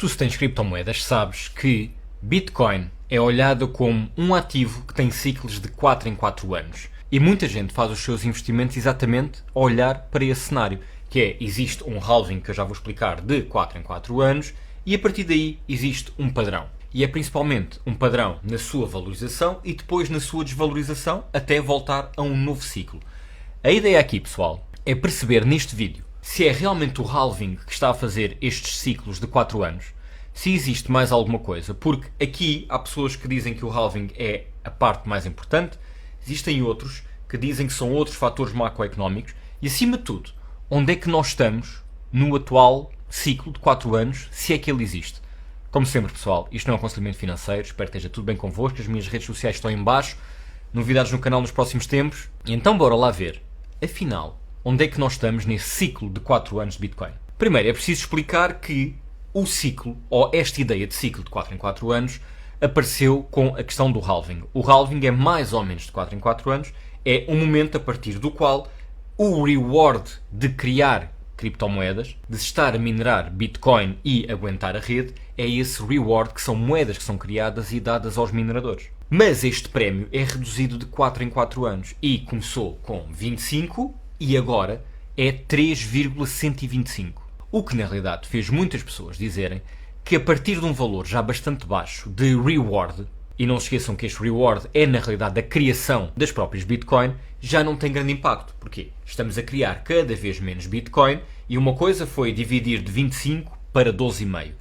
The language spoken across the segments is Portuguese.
Tu, se tens criptomoedas, sabes que Bitcoin é olhado como um ativo que tem ciclos de 4 em 4 anos. E muita gente faz os seus investimentos exatamente a olhar para esse cenário, que é, existe um halving, que eu já vou explicar, de 4 em 4 anos, e a partir daí existe um padrão. E é principalmente um padrão na sua valorização e depois na sua desvalorização até voltar a um novo ciclo. A ideia aqui, pessoal, é perceber neste vídeo se é realmente o halving que está a fazer estes ciclos de 4 anos, se existe mais alguma coisa, porque aqui há pessoas que dizem que o halving é a parte mais importante, existem outros que dizem que são outros fatores macroeconómicos e, acima de tudo, onde é que nós estamos no atual ciclo de 4 anos, se é que ele existe. Como sempre, pessoal, isto não é um aconselhamento financeiro, espero que esteja tudo bem convosco, as minhas redes sociais estão em baixo, novidades no canal nos próximos tempos, e então bora lá ver, afinal, onde é que nós estamos nesse ciclo de 4 anos de Bitcoin. Primeiro, é preciso explicar que o ciclo, ou esta ideia de ciclo de 4 em 4 anos, apareceu com a questão do halving. O halving é mais ou menos de 4 em 4 anos, é um momento a partir do qual o reward de criar criptomoedas, de se estar a minerar Bitcoin e aguentar a rede, é esse reward que são moedas que são criadas e dadas aos mineradores. Mas este prémio é reduzido de 4 em 4 anos e começou com 25 e agora é 3,125. O que na realidade fez muitas pessoas dizerem que a partir de um valor já bastante baixo de reward, e não se esqueçam que este reward é na realidade a criação das próprias Bitcoin, já não tem grande impacto. Porquê? Estamos a criar cada vez menos Bitcoin e uma coisa foi dividir de 25 para 12,5.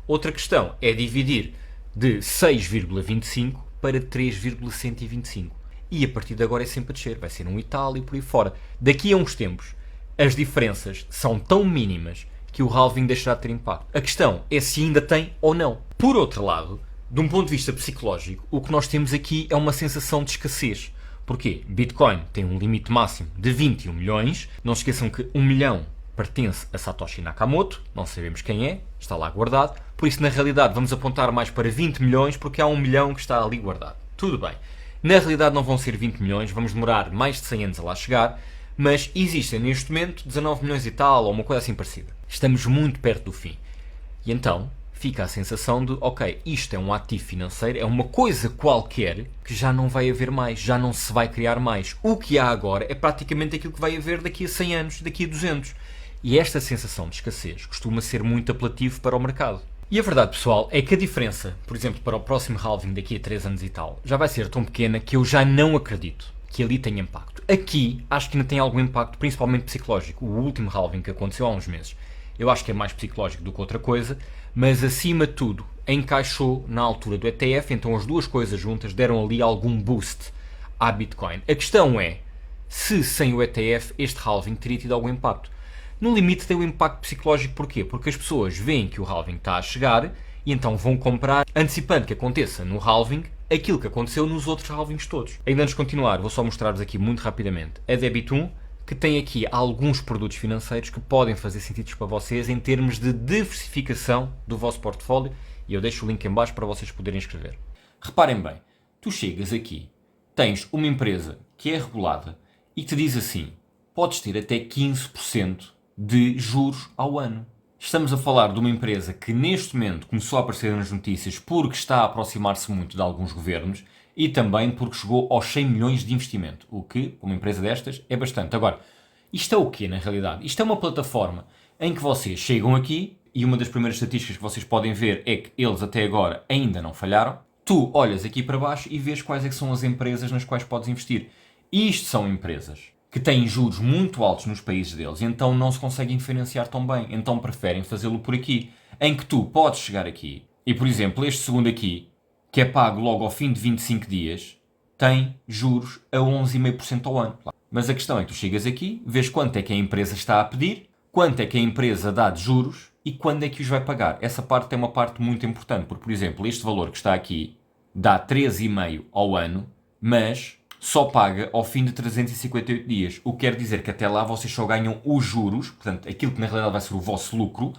Outra questão é dividir de 6,25 para 3,125. E a partir de agora é sempre a descer, vai ser um e tal e por aí fora. Daqui a uns tempos, as diferenças são tão mínimas que o halving deixará de ter impacto. A questão é se ainda tem ou não. Por outro lado, de um ponto de vista psicológico, o que nós temos aqui é uma sensação de escassez. Porquê? Bitcoin tem um limite máximo de 21 milhões. Não se esqueçam que 1 milhão pertence a Satoshi Nakamoto, não sabemos quem é, está lá guardado. Por isso, na realidade, vamos apontar mais para 20 milhões porque há 1 milhão que está ali guardado. Tudo bem. Na realidade não vão ser 20 milhões, vamos demorar mais de 100 anos a lá chegar, mas existem neste momento 19 milhões e tal, ou uma coisa assim parecida. Estamos muito perto do fim. E então fica a sensação de, ok, isto é um ativo financeiro, é uma coisa qualquer que já não vai haver mais, já não se vai criar mais. O que há agora é praticamente aquilo que vai haver daqui a 100 anos, daqui a 200. E esta sensação de escassez costuma ser muito apelativo para o mercado. E a verdade, pessoal, é que a diferença, por exemplo, para o próximo halving daqui a 3 anos e tal, já vai ser tão pequena que eu já não acredito que ali tenha impacto. Aqui, acho que ainda tem algum impacto, principalmente psicológico. O último halving que aconteceu há uns meses, eu acho que é mais psicológico do que outra coisa, mas acima de tudo, encaixou na altura do ETF, então as duas coisas juntas deram ali algum boost à Bitcoin. A questão é, se sem o ETF este halving teria tido algum impacto. No limite tem um impacto psicológico, porquê? Porque as pessoas veem que o halving está a chegar e então vão comprar, antecipando que aconteça no halving aquilo que aconteceu nos outros halvings todos. Ainda antes de continuar, vou só mostrar-vos aqui muito rapidamente a Debit1, que tem aqui alguns produtos financeiros que podem fazer sentido para vocês em termos de diversificação do vosso portfólio e eu deixo o link em baixo para vocês poderem escrever. Reparem bem, tu chegas aqui, tens uma empresa que é regulada e que te diz assim, podes ter até 15% de juros ao ano. Estamos a falar de uma empresa que neste momento começou a aparecer nas notícias porque está a aproximar-se muito de alguns governos e também porque chegou aos 100 milhões de investimento, o que, para uma empresa destas, é bastante. Agora, isto é o quê na realidade? Isto é uma plataforma em que vocês chegam aqui e uma das primeiras estatísticas que vocês podem ver é que eles até agora ainda não falharam. Tu olhas aqui para baixo e vês quais é que são as empresas nas quais podes investir. E isto são empresas que têm juros muito altos nos países deles, então não se conseguem financiar tão bem, então preferem fazê-lo por aqui, em que tu podes chegar aqui, e por exemplo, este segundo aqui, que é pago logo ao fim de 25 dias, tem juros a 11,5% ao ano. Mas a questão é que tu chegas aqui, vês quanto é que a empresa está a pedir, quanto é que a empresa dá de juros e quando é que os vai pagar. Essa parte é uma parte muito importante, porque, por exemplo, este valor que está aqui dá 13,5% ao ano, mas só paga ao fim de 358 dias. O que quer dizer que até lá vocês só ganham os juros, portanto, aquilo que na realidade vai ser o vosso lucro,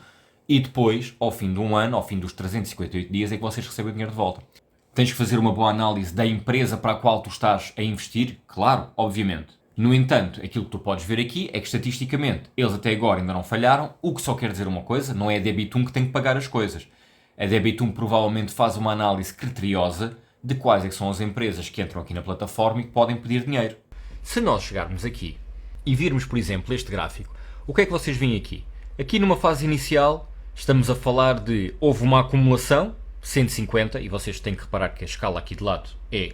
e depois, ao fim de um ano, ao fim dos 358 dias, é que vocês recebem o dinheiro de volta. Tens que fazer uma boa análise da empresa para a qual tu estás a investir, claro, obviamente. No entanto, aquilo que tu podes ver aqui é que, estatisticamente, eles até agora ainda não falharam, o que só quer dizer uma coisa, não é a Debit1 que tem que pagar as coisas. A Debitum provavelmente faz uma análise criteriosa de quais é que são as empresas que entram aqui na plataforma e que podem pedir dinheiro. Se nós chegarmos aqui e virmos, por exemplo, este gráfico, o que é que vocês veem aqui? Aqui numa fase inicial estamos a falar de houve uma acumulação, 150, e vocês têm que reparar que a escala aqui de lado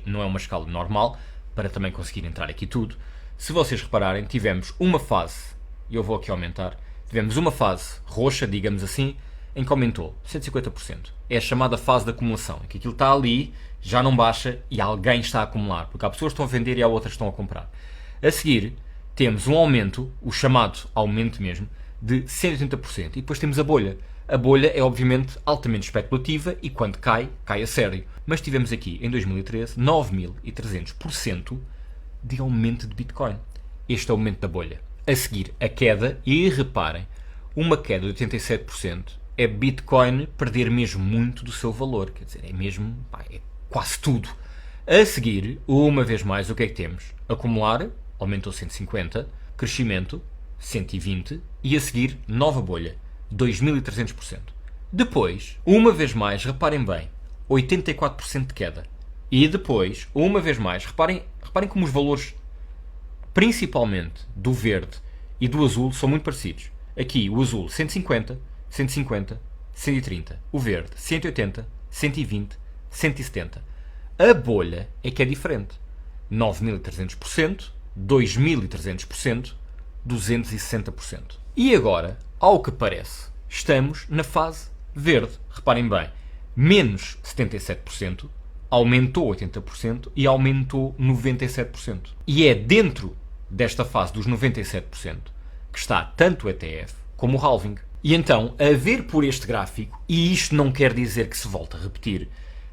não é uma escala normal, para também conseguir entrar aqui tudo. Se vocês repararem, tivemos uma fase, e eu vou aqui aumentar, tivemos uma fase roxa, digamos assim, em que aumentou 150%. É a chamada fase de acumulação, em que aquilo está ali, já não baixa e alguém está a acumular, porque há pessoas que estão a vender e há outras que estão a comprar. A seguir, temos um aumento, o chamado aumento mesmo, de 180%. E depois temos a bolha. A bolha é obviamente altamente especulativa e quando cai, cai a sério. Mas tivemos aqui, em 2013, 9.300% de aumento de Bitcoin. Este é o aumento da bolha. A seguir, a queda, e reparem, uma queda de 87% é Bitcoin perder mesmo muito do seu valor. Quer dizer, é mesmo, é quase tudo. A seguir, uma vez mais, o que é que temos? Acumular, aumentou 150%, crescimento, 120%, e a seguir, nova bolha, 2.300%. Depois, uma vez mais, reparem bem, 84% de queda. E depois, uma vez mais, reparem como os valores, principalmente do verde e do azul, são muito parecidos. Aqui, o azul, 150, 150, 130. O verde, 180, 120, 170. A bolha é que é diferente. 9.300%, 2.300%, 260%. E agora, ao que parece, estamos na fase verde. Reparem bem, menos 77%, aumentou 80% e aumentou 97%. E é dentro desta fase dos 97% que está tanto o ETF como o halving. E então, a ver por este gráfico, e isto não quer dizer que se volte a repetir,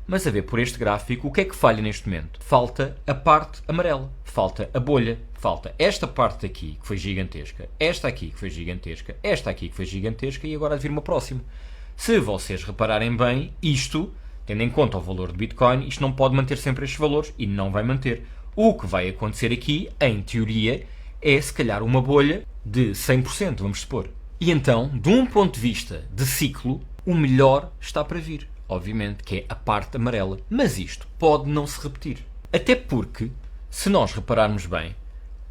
mas a ver por este gráfico, o que é que falha neste momento? Falta a parte amarela, falta a bolha, falta esta parte aqui que foi gigantesca, esta aqui que foi gigantesca, esta aqui que foi gigantesca e agora vir uma próxima. Se vocês repararem bem, isto, tendo em conta o valor de Bitcoin, isto não pode manter sempre estes valores e não vai manter. O que vai acontecer aqui, em teoria, é se calhar uma bolha de 100%, vamos supor. E então, de um ponto de vista de ciclo, o melhor está para vir. Obviamente, que é a parte amarela. Mas isto pode não se repetir. Até porque, se nós repararmos bem,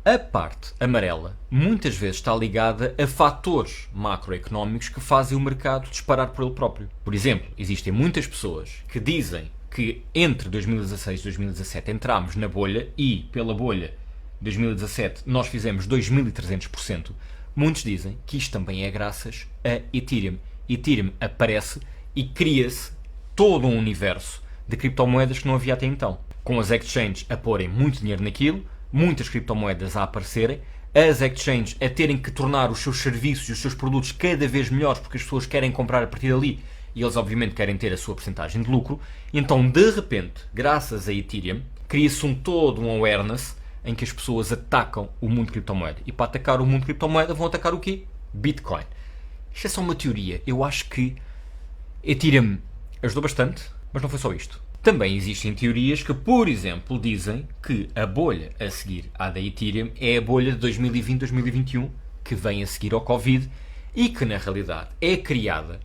a parte amarela muitas vezes está ligada a fatores macroeconómicos que fazem o mercado disparar por ele próprio. Por exemplo, existem muitas pessoas que dizem que entre 2016 e 2017 entramos na bolha e, pela bolha 2017, nós fizemos 2.300%. Muitos dizem que isto também é graças a Ethereum. Ethereum aparece e cria-se todo um universo de criptomoedas que não havia até então. Com as exchanges a porem muito dinheiro naquilo, muitas criptomoedas a aparecerem, as exchanges a terem que tornar os seus serviços e os seus produtos cada vez melhores porque as pessoas querem comprar a partir dali e eles obviamente querem ter a sua porcentagem de lucro. E então, de repente, graças a Ethereum, cria-se todo um awareness em que as pessoas atacam o mundo de criptomoeda. E para atacar o mundo de criptomoeda vão atacar o quê? Bitcoin. Isto é só uma teoria. Eu acho que Ethereum ajudou bastante, mas não foi só isto. Também existem teorias que, por exemplo, dizem que a bolha a seguir à da Ethereum é a bolha de 2020-2021, que vem a seguir ao Covid e que, na realidade, é criada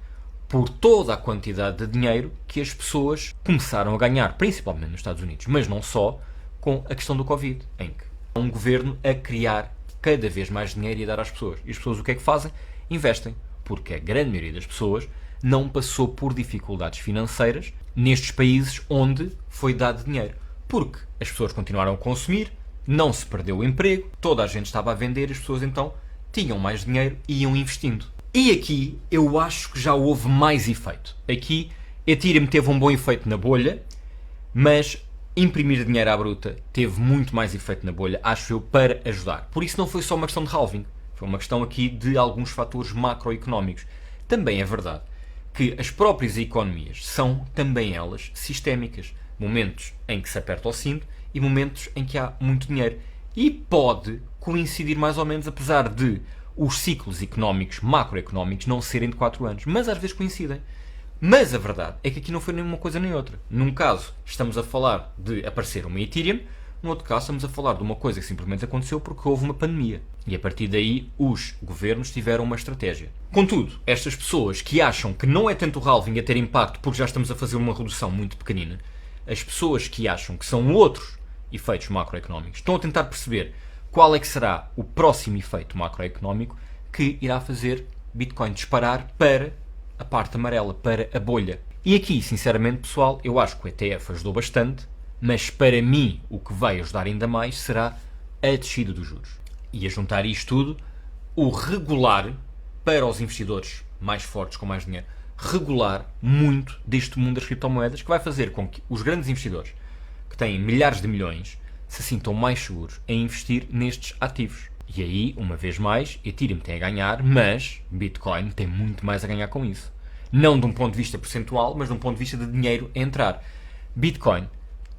por toda a quantidade de dinheiro que as pessoas começaram a ganhar, principalmente nos Estados Unidos, mas não só, com a questão do Covid, em que há um governo a criar cada vez mais dinheiro e a dar às pessoas. E as pessoas o que é que fazem? Investem, porque a grande maioria das pessoas não passou por dificuldades financeiras nestes países onde foi dado dinheiro. Porque as pessoas continuaram a consumir, não se perdeu o emprego, toda a gente estava a vender, as pessoas então tinham mais dinheiro e iam investindo. E aqui eu acho que já houve mais efeito. Aqui Ethereum teve um bom efeito na bolha, mas imprimir dinheiro à bruta teve muito mais efeito na bolha, acho eu, para ajudar. Por isso não foi só uma questão de halving, foi uma questão aqui de alguns fatores macroeconómicos. Também é verdade que as próprias economias são também elas sistémicas. Momentos em que se aperta o cinto e momentos em que há muito dinheiro. E pode coincidir mais ou menos, apesar de os ciclos económicos, macroeconómicos, não serem de 4 anos. Mas às vezes coincidem. Mas a verdade é que aqui não foi nem uma coisa nem outra. Num caso, estamos a falar de aparecer uma Ethereum. No outro caso, estamos a falar de uma coisa que simplesmente aconteceu porque houve uma pandemia. E a partir daí, os governos tiveram uma estratégia. Contudo, estas pessoas que acham que não é tanto o halving a ter impacto porque já estamos a fazer uma redução muito pequenina, as pessoas que acham que são outros efeitos macroeconómicos estão a tentar perceber qual é que será o próximo efeito macroeconómico que irá fazer Bitcoin disparar para a parte amarela, para a bolha. E aqui, sinceramente, pessoal, eu acho que o ETF ajudou bastante, mas para mim o que vai ajudar ainda mais será a descida dos juros. E a juntar isto tudo, o regular para os investidores mais fortes, com mais dinheiro, regular muito deste mundo das criptomoedas, que vai fazer com que os grandes investidores, que têm milhares de milhões, se sintam mais seguros em investir nestes ativos. E aí, uma vez mais, Ethereum tem a ganhar, mas Bitcoin tem muito mais a ganhar com isso. Não de um ponto de vista percentual, mas de um ponto de vista de dinheiro a entrar. Bitcoin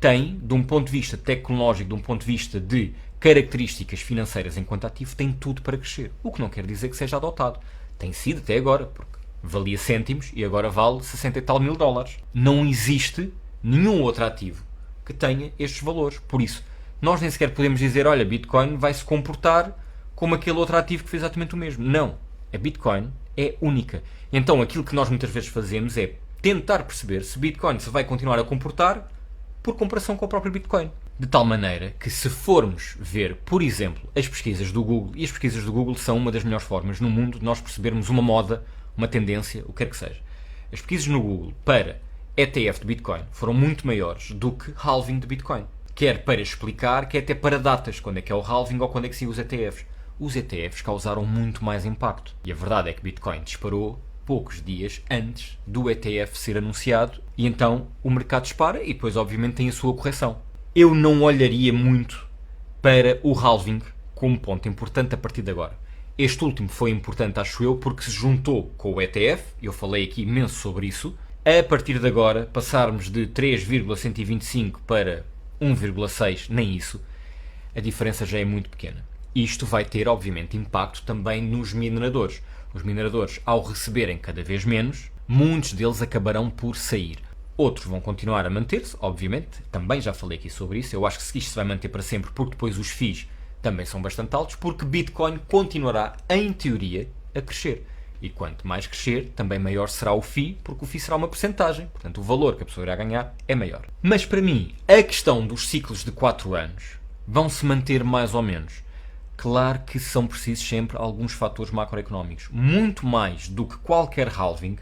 tem, de um ponto de vista tecnológico, de um ponto de vista de características financeiras enquanto ativo, tem tudo para crescer. O que não quer dizer que seja adotado. Tem sido até agora, porque valia cêntimos e agora vale 60 e tal mil dólares. Não existe nenhum outro ativo que tenha estes valores. Por isso, nós nem sequer podemos dizer, olha, Bitcoin vai se comportar como aquele outro ativo que fez exatamente o mesmo. Não. A Bitcoin é única. Então, aquilo que nós muitas vezes fazemos é tentar perceber se Bitcoin se vai continuar a comportar por comparação com o próprio Bitcoin. De tal maneira que, se formos ver, por exemplo, as pesquisas do Google, e as pesquisas do Google são uma das melhores formas no mundo de nós percebermos uma moda, uma tendência, o que quer que seja. As pesquisas no Google para ETF de Bitcoin foram muito maiores do que halving de Bitcoin. Quer para explicar, quer até para datas, quando é que é o halving ou quando é que são os ETFs. Os ETFs causaram muito mais impacto. E a verdade é que Bitcoin disparou poucos dias antes do ETF ser anunciado e então o mercado dispara e depois obviamente tem a sua correção. Eu não olharia muito para o halving como ponto importante a partir de agora. Este último foi importante, acho eu, porque se juntou com o ETF, eu falei aqui imenso sobre isso. A partir de agora, passarmos de 3,125 para 1,6, nem isso, a diferença já é muito pequena. Isto vai ter, obviamente, impacto também nos mineradores. Os mineradores, ao receberem cada vez menos, muitos deles acabarão por sair. Outros vão continuar a manter-se, obviamente, também já falei aqui sobre isso. Eu acho que isto se vai manter para sempre, porque depois os FIIs também são bastante altos, porque Bitcoin continuará, em teoria, a crescer. E quanto mais crescer, também maior será o FII, porque o FII será uma percentagem. Portanto, o valor que a pessoa irá ganhar é maior. Mas para mim, a questão dos ciclos de 4 anos vão se manter mais ou menos. Claro que são precisos sempre alguns fatores macroeconómicos. Muito mais do que qualquer halving,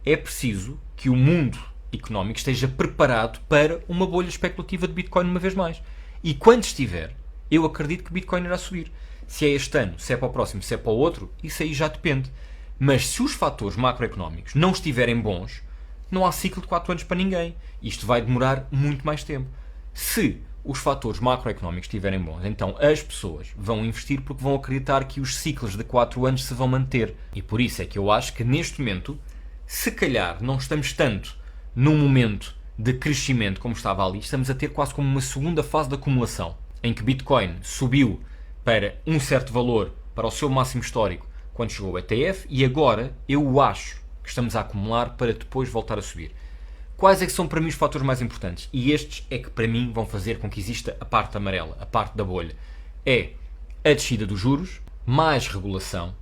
é preciso que o mundo económico esteja preparado para uma bolha especulativa de Bitcoin uma vez mais. E quando estiver, eu acredito que Bitcoin irá subir. Se é este ano, se é para o próximo, se é para o outro, isso aí já depende. Mas se os fatores macroeconómicos não estiverem bons, não há ciclo de 4 anos para ninguém. Isto vai demorar muito mais tempo. Se os fatores macroeconómicos estiverem bons, então as pessoas vão investir porque vão acreditar que os ciclos de 4 anos se vão manter. E por isso é que eu acho que neste momento, se calhar não estamos tanto num momento de crescimento como estava ali, estamos a ter quase como uma segunda fase de acumulação, em que Bitcoin subiu para um certo valor, para o seu máximo histórico, quando chegou o ETF, e agora eu acho que estamos a acumular para depois voltar a subir. Quais é que são para mim os fatores mais importantes? E estes é que para mim vão fazer com que exista a parte amarela, a parte da bolha. É a descida dos juros, mais regulação,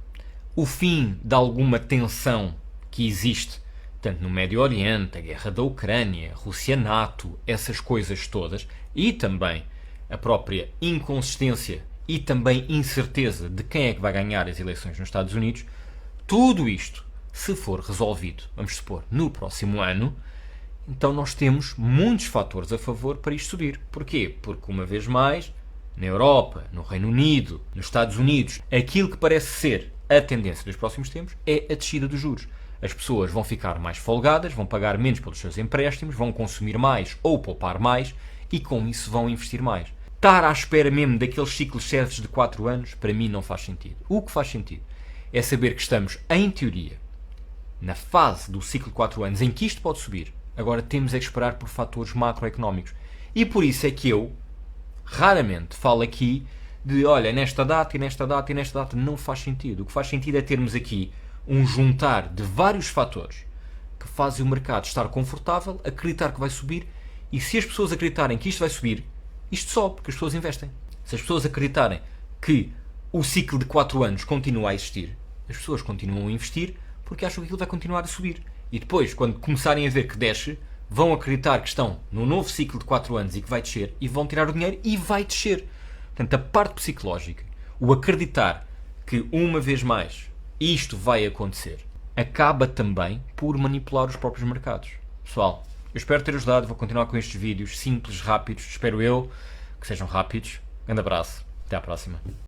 o fim de alguma tensão que existe, tanto no Médio Oriente, a guerra da Ucrânia, Rússia-NATO, essas coisas todas, e também a própria inconsistência e também incerteza de quem é que vai ganhar as eleições nos Estados Unidos. Tudo isto, se for resolvido, vamos supor, no próximo ano, então nós temos muitos fatores a favor para isto subir. Porquê? Porque, uma vez mais, na Europa, no Reino Unido, nos Estados Unidos, aquilo que parece ser a tendência dos próximos tempos é a descida dos juros. As pessoas vão ficar mais folgadas, vão pagar menos pelos seus empréstimos, vão consumir mais ou poupar mais e com isso vão investir mais. Estar à espera mesmo daqueles ciclos certos de 4 anos, para mim não faz sentido. O que faz sentido é saber que estamos, em teoria, na fase do ciclo de 4 anos em que isto pode subir. Agora temos é que esperar por fatores macroeconómicos. E por isso é que eu raramente falo aqui de, olha, nesta data e nesta data e nesta data. Não faz sentido. O que faz sentido é termos aqui um juntar de vários fatores que fazem o mercado estar confortável, acreditar que vai subir, e se as pessoas acreditarem que isto vai subir, Isto só porque as pessoas investem. Se as pessoas acreditarem que o ciclo de 4 anos continua a existir, as pessoas continuam a investir porque acham que aquilo vai continuar a subir. E depois, quando começarem a ver que desce, vão acreditar que estão num novo ciclo de 4 anos e que vai descer, e vão tirar o dinheiro e vai descer. Portanto, a parte psicológica, o acreditar que uma vez mais isto vai acontecer, acaba também por manipular os próprios mercados. Pessoal, eu espero ter ajudado, vou continuar com estes vídeos simples, rápidos, espero eu que sejam rápidos. Grande abraço, até à próxima.